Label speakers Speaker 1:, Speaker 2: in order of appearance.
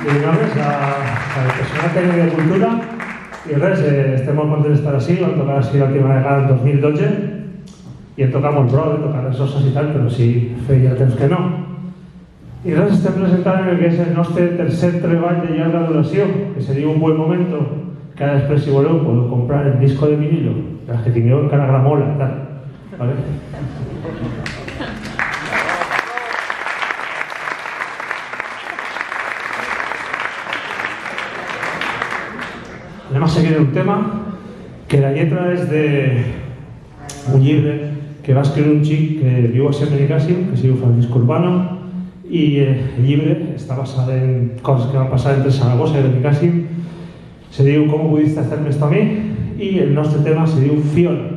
Speaker 1: I no res, al personal tècnic de cultura, i res, estem molt contents d'estar així, vam tocar així l'última vegada el 2012, i hem tocat molt prou, tocar les osses i tal, però sí feia temps que no. I res, estem presentant el que és el nostre tercer treball de llarga duració, que seria Un buen momento, que ara després, si voleu, podeu comprar el disco de vinilo, els que tingueu encara gramola i tal. ¿Vale? Anem a seguir un tema que la lletra és d'un llibre que va escriure un xic que viu a Benicàssim, que es diu Francisco Urbano, i el llibre està basat en coses que van passar entre Saragossa i Benicàssim. Se diu ¿Cómo pudiste hacerme esto a mí? I el nostre tema se diu Fiona.